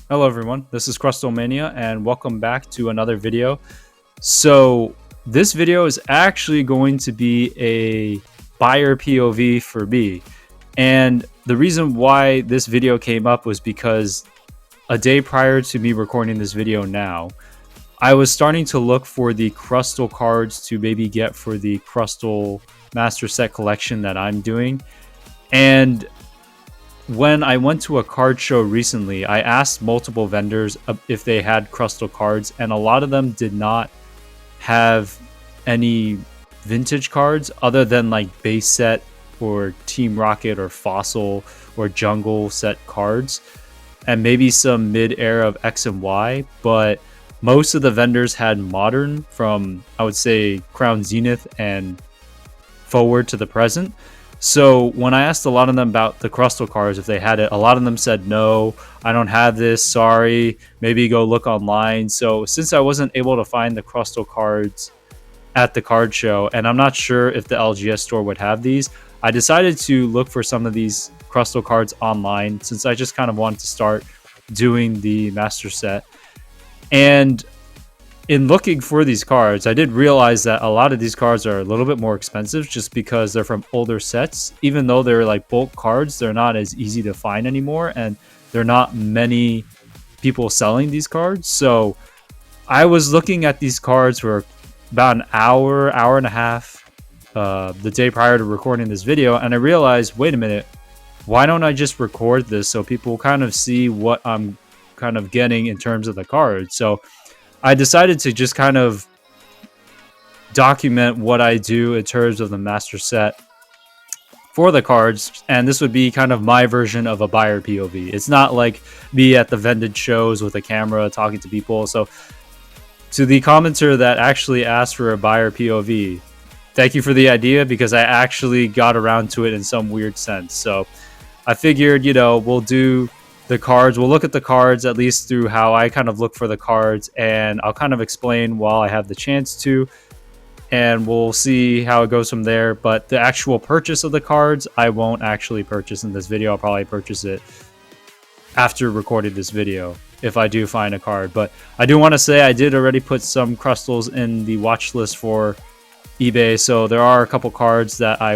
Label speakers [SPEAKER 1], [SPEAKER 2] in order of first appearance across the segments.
[SPEAKER 1] Hello everyone, this is Crustlemania and welcome back to another video. So this video is actually going to be a buyer POV for me. And the reason why this video came up was because a day prior to me recording this video now, I was starting to look for the Crustle cards to maybe get for the Crustle Master Set collection that I'm doing. And when I went to a card show recently, I asked multiple vendors if they had Crustle cards, and a lot of them did not have any vintage cards other than like base set or Team Rocket or Fossil or Jungle set cards, and maybe some mid-era of X and Y. But most of the vendors had modern from, I would say, Crown Zenith and forward to the present. So when I asked a lot of them about the Crustle cards, if they had it, a lot of them said, no, I don't have this, sorry, maybe go look online. So since I wasn't able to find the Crustle cards at the card show, and I'm not sure if the LGS store would have these, I decided to look for some of these Crustle cards online since I just kind of wanted to start doing the master set. And in looking for these cards, I did realize that a lot of these cards are a little bit more expensive just because they're from older sets. Even though they're like bulk cards, they're not as easy to find anymore, and there are not many people selling these cards. So I was looking at these cards for about an hour and a half the day prior to recording this video, and I realized, wait a minute, why don't I just record this so people kind of see what I'm kind of getting in terms of the cards? So I decided to just kind of document what I do in terms of the master set for the cards, and this would be kind of my version of a buyer POV. It's not like me at the vended shows with a camera talking to people. So to the commenter that actually asked for a buyer POV, thank you for the idea, because I actually got around to it in some weird sense. So I figured, we'll do the cards. We'll look at the cards at least through how I kind of look for the cards, and I'll kind of explain while I have the chance to, and we'll see how it goes from there. But the actual purchase of the cards, I won't actually purchase in this video. I'll probably purchase it after recording this video if I do find a card. But I do want to say I did already put some Crustles in the watch list for eBay, so there are a couple cards that I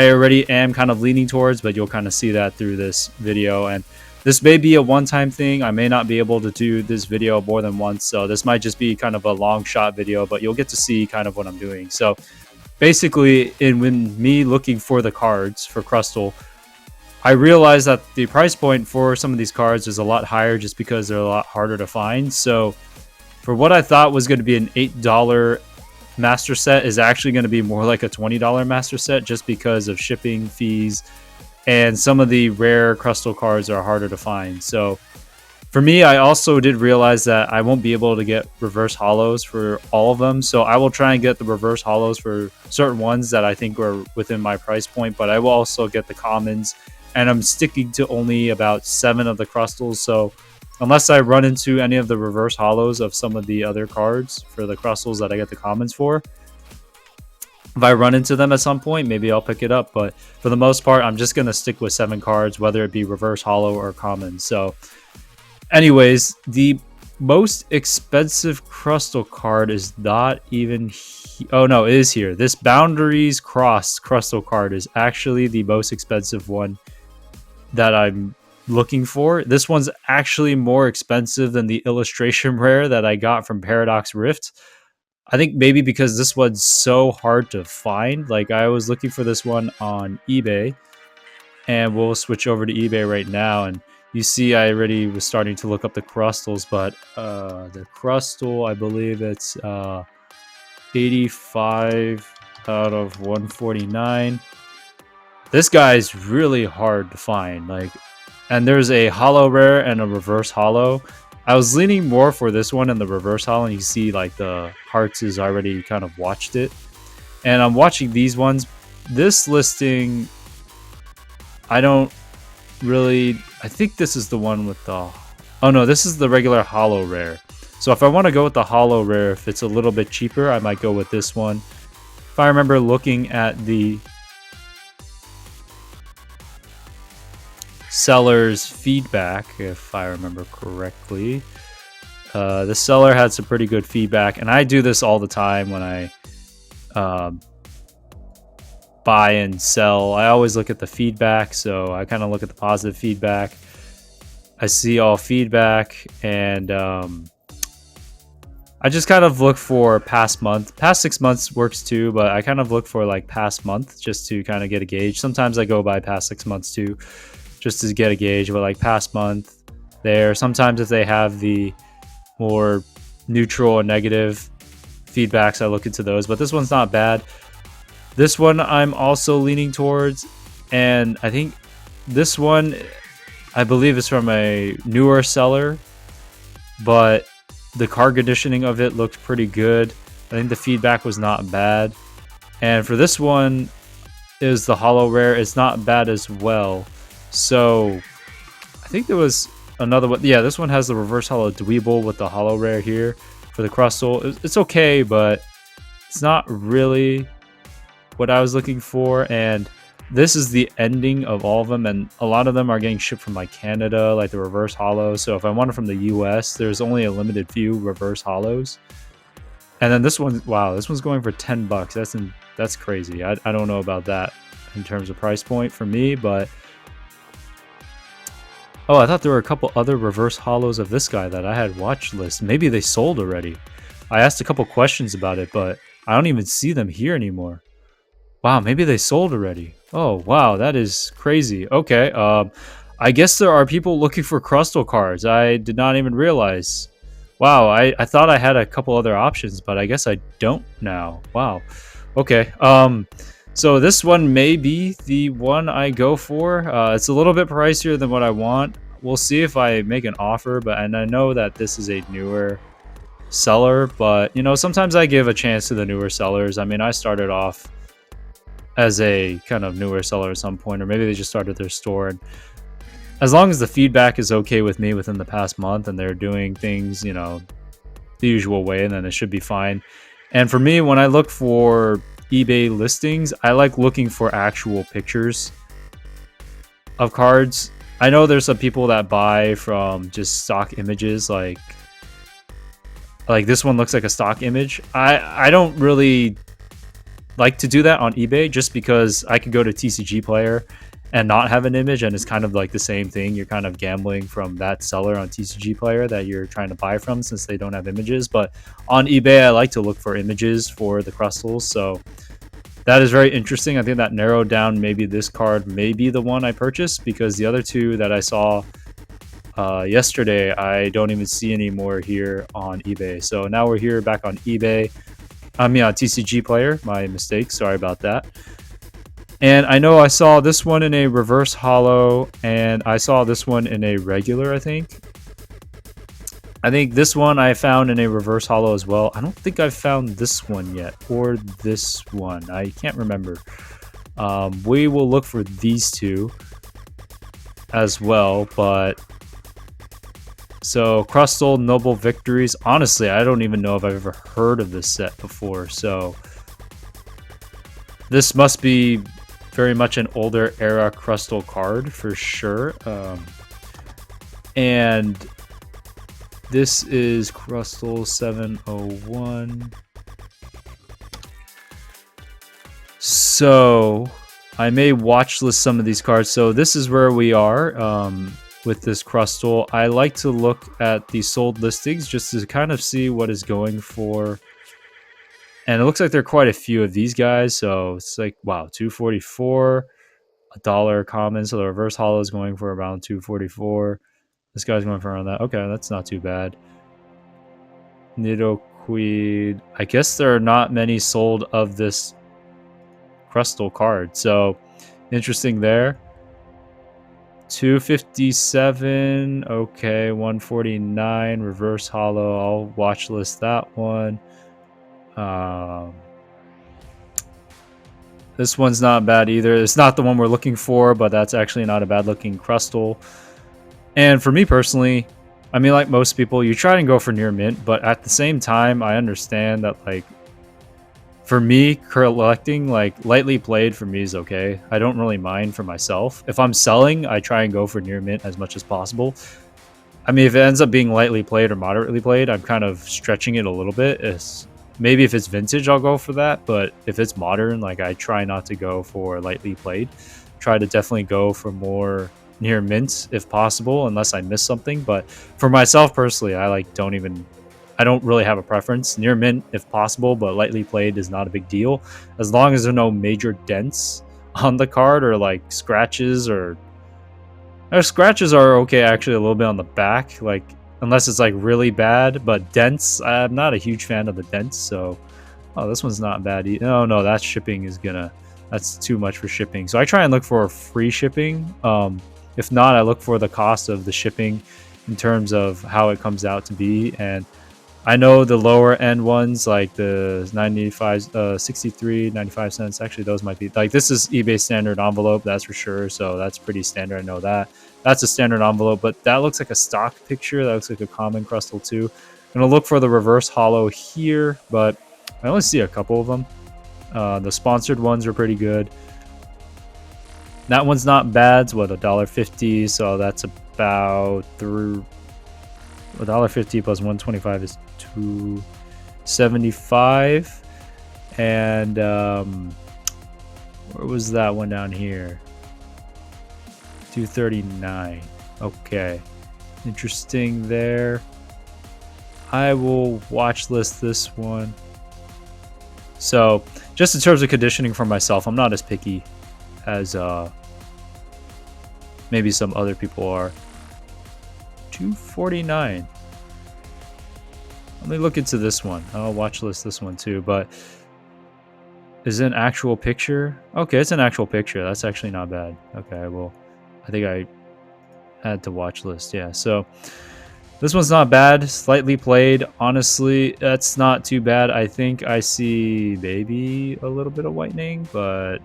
[SPEAKER 1] already am kind of leaning towards, but you'll kind of see that through this video. And this may be a one-time thing. I may not be able to do this video more than once, so this might just be kind of a long shot video, but you'll get to see kind of what I'm doing. So basically, when me looking for the cards for Crustle, I realized that the price point for some of these cards is a lot higher just because they're a lot harder to find. So for what I thought was going to be an $8 master set is actually going to be more like a $20 master set just because of shipping fees, and some of the rare Crustle cards are harder to find. So for me, I also did realize that I won't be able to get reverse hollows for all of them, so I will try and get the reverse hollows for certain ones that I think are within my price point, but I will also get the commons, and I'm sticking to only about 7 of the Crustles. So unless I run into any of the reverse hollows of some of the other cards for the Crustles that I get the commons for, if I run into them at some point, maybe I'll pick it up. But for the most part, I'm just going to stick with 7 cards, whether it be reverse hollow or common. So anyways, the most expensive Crustle card is not even... Oh no, it is here. This Boundaries Cross Crustle card is actually the most expensive one that I'm looking for. This one's actually more expensive than the illustration rare that I got from Paradox Rift. I think maybe because this one's so hard to find. Like, I was looking for this one on eBay, and we'll switch over to eBay right now, and you see I already was starting to look up the Crustles, but the Crustle, I believe it's 85 out of 149. This guy's really hard to find. And there's a hollow rare and a reverse hollow. I was leaning more for this one in the reverse hollow, and you see like the hearts is already kind of watched it. And I'm watching these ones. This listing, I think this is the one with the... Oh no, this is the regular hollow rare. So if I want to go with the hollow rare, if it's a little bit cheaper, I might go with this one. If I remember looking at the seller's feedback, if I remember correctly. The seller had some pretty good feedback, and I do this all the time when I buy and sell. I always look at the feedback, so I kind of look at the positive feedback. I see all feedback, and I just kind of look for past month. Past 6 months works too, but I kind of look for like past month just to kind of get a gauge. Sometimes I go by past 6 months too, just to get a gauge, but like past month there. Sometimes if they have the more neutral and negative feedbacks, I look into those, but this one's not bad. This one I'm also leaning towards, and I think this one, I believe, is from a newer seller, but the card conditioning of it looked pretty good. I think the feedback was not bad. And for this one is the holo rare. It's not bad as well. So I think there was another one. Yeah, this one has the reverse holo Dweeble with the holo rare here for the Crustle. It's okay, but it's not really what I was looking for. And this is the ending of all of them, and a lot of them are getting shipped from like Canada, like the reverse holo. So if I want it from the US, there's only a limited few reverse holos. And then this one, wow, this one's going for $10. That's crazy. I don't know about that in terms of price point for me, but oh, I thought there were a couple other reverse holos of this guy that I had watch list. Maybe they sold already. I asked a couple questions about it, but I don't even see them here anymore. Wow, maybe they sold already. Oh, wow, that is crazy. Okay, I guess there are people looking for Crustle cards. I did not even realize. Wow, I thought I had a couple other options, but I guess I don't now. Wow. Okay, so this one may be the one I go for. It's a little bit pricier than what I want. We'll see if I make an offer, and I know that this is a newer seller, but, you know, sometimes I give a chance to the newer sellers. I mean, I started off as a kind of newer seller at some point, or maybe they just started their store, and as long as the feedback is okay with me within the past month and they're doing things, you know, the usual way, then it should be fine. And for me, when I look for eBay listings, I like looking for actual pictures of cards. I know there's some people that buy from just stock images, like this one looks like a stock image. I don't really like to do that on eBay, just because I could go to TCG Player and not have an image, and it's kind of like the same thing. You're kind of gambling from that seller on TCG Player that you're trying to buy from, since they don't have images. But on eBay, I like to look for images for the Crustles, so that is very interesting. I think that narrowed down maybe this card may be the one I purchased, because the other two that I saw yesterday, I don't even see anymore here on eBay. So now we're here back on eBay. TCG Player, my mistake, sorry about that. And I know I saw this one in a reverse holo, and I saw this one in a regular, I think this one I found in a reverse holo as well. I don't think I've found this one yet, or this one, I can't remember. We will look for these two as well, but so Crustle, Noble Victories. Honestly, I don't even know if I've ever heard of this set before. So this must be very much an older era Crustle card for sure. And this is Crustle 701. So I may watch list some of these cards. So this is where we are. With this Crustle, I like to look at the sold listings just to kind of see what is going for. And it looks like there are quite a few of these guys. So it's like, wow, $244, $1 common. So the reverse holo is going for around $244. This guy's going for around that. Okay, that's not too bad. Nidoqueen. I guess there are not many sold of this Crustle card. So interesting there. 257, okay, 149 reverse holo. I'll watch list that one. This one's not bad either. It's not the one we're looking for, but that's actually not a bad looking Crustle. And for me personally, I mean, like most people, you try and go for near mint, but at the same time, I understand that, like, For me, collecting, like, lightly played for me is okay. I don't really mind for myself. If I'm selling, I try and go for near mint as much as possible. I mean, if it ends up being lightly played or moderately played, I'm kind of stretching it a little bit. Maybe if it's vintage, I'll go for that. But if it's modern, like, I try not to go for lightly played. Try to definitely go for more near mint if possible, unless I miss something. But for myself personally, I don't really have a preference. Near mint if possible, but lightly played is not a big deal as long as there are no major dents on the card or like scratches or scratches are okay actually a little bit on the back, like unless it's like really bad, but dents, I'm not a huge fan of the dents, so this one's not bad. No, that shipping is that's too much for shipping. So I try and look for free shipping. If not, I look for the cost of the shipping in terms of how it comes out to be. And I know the lower end ones like the 63 95 cents, actually those might be like, this is eBay standard envelope, that's for sure, so that's pretty standard. I know that's a standard envelope, but that looks like a stock picture. That looks like a common Crustle too. I'm gonna look for the reverse hollow here, but I only see a couple of them. The sponsored ones are pretty good. That one's not bad. It's what, $1.50, so that's about through $1.50 plus 125 is 275. And where was that one down here? 239. Okay, interesting there. I will watch list this one. So just in terms of conditioning for myself, I'm not as picky as maybe some other people are. 249. Let me look into this one. I'll watch list this one too, but is it an actual picture? Okay, it's an actual picture. That's actually not bad. Okay, well, I think I had to watch list. Yeah, so this one's not bad. Slightly played. Honestly, that's not too bad. I think I see maybe a little bit of whitening, but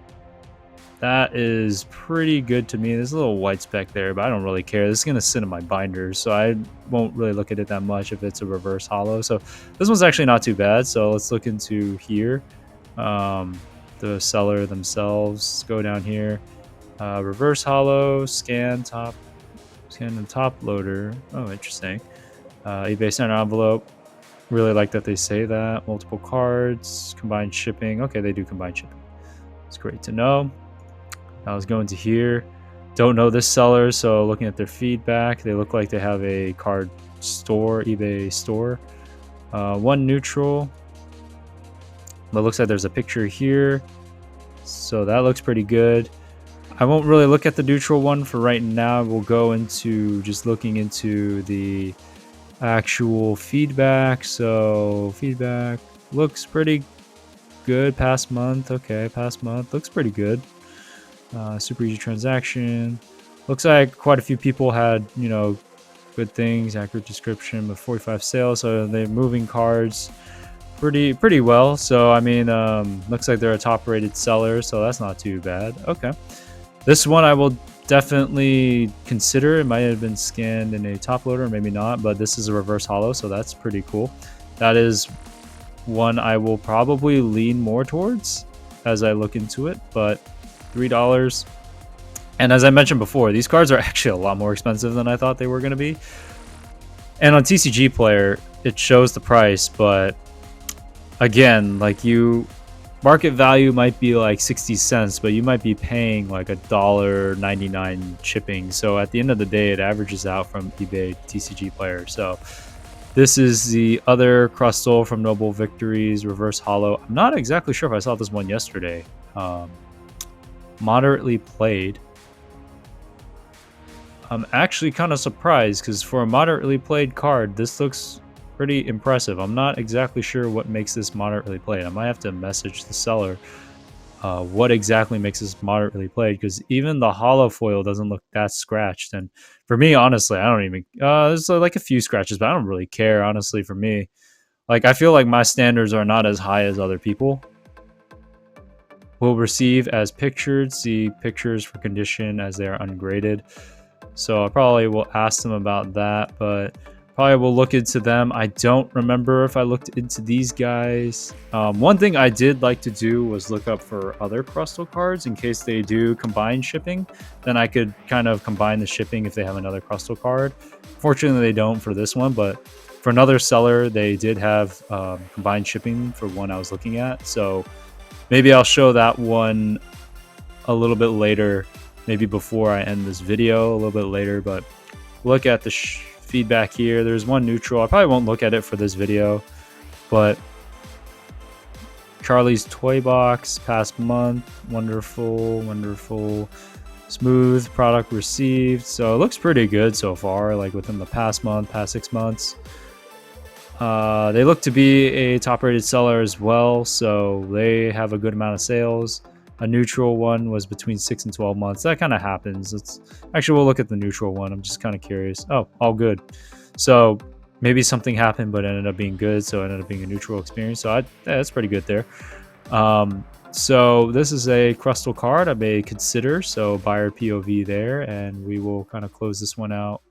[SPEAKER 1] that is pretty good to me. There's a little white speck there, but I don't really care. This is going to sit in my binders, so I won't really look at it that much if it's a reverse hollow. So this one's actually not too bad. So let's look into here. The seller themselves. Go down here. Reverse hollow, scan the top loader. Oh, interesting. eBay center envelope. Really like that they say that. Multiple cards, combined shipping. Okay, they do combined shipping. It's great to know. I was going to here. Don't know this seller, so looking at their feedback, they look like they have a card store, eBay store. One neutral. But it looks like there's a picture here. So that looks pretty good. I won't really look at the neutral one for right now. We'll go into just looking into the actual feedback. So feedback looks pretty good. Past month. Okay, past month looks pretty good. Super easy transaction. Looks like quite a few people had, good things. Accurate description, but 45 sales. So they're moving cards pretty well. So I mean, looks like they're a top rated seller, so that's not too bad. Okay, this one I will definitely consider. It might have been scanned in a top loader, maybe not, but this is a reverse hollow, so that's pretty cool. That is one I will probably lean more towards as I look into it, but $3. And as I mentioned before, these cards are actually a lot more expensive than I thought they were going to be. And on TCG Player, it shows the price, but again, like, market value might be like 60 cents, but you might be paying like $1.99 shipping. So at the end of the day, it averages out from eBay TCG Player. So this is the other Crustle from Noble Victories, reverse hollow. I'm not exactly sure if I saw this one yesterday. Moderately played. I'm actually kind of surprised because for a moderately played card, this looks pretty impressive. I'm not exactly sure what makes this moderately played. I might have to message the seller what exactly makes this moderately played, because even the hollow foil doesn't look that scratched. And for me, honestly, I don't even there's like a few scratches, but I don't really care, honestly. For me, like, I feel like my standards are not as high as other people. Will receive as pictured, see pictures for condition as they are ungraded. So I probably will ask them about that, but Probably will look into them. I don't remember if I looked into these guys. One thing I did like to do was look up for other Crustle cards in case they do combine shipping. Then I could kind of combine the shipping if they have another Crustle card. Fortunately, they don't for this one, but for another seller, they did have combined shipping for one I was looking at. So maybe I'll show that one a little bit later, maybe before I end this video a little bit later. But look at the feedback here. There's one neutral. I probably won't look at it for this video, but Charlie's Toy Box, past month, wonderful, wonderful, smooth, product received. So it looks pretty good so far, like within the past month, past 6 months. They look to be a top rated seller as well, so they have a good amount of sales. A neutral one was between 6 and 12 months. That kind of happens. We'll look at the neutral one. I'm just kind of curious. Oh, all good. So maybe something happened, but it ended up being good. So it ended up being a neutral experience. So that's pretty good there. So this is a Crustle card I may consider. So buyer POV there, and we will kind of close this one out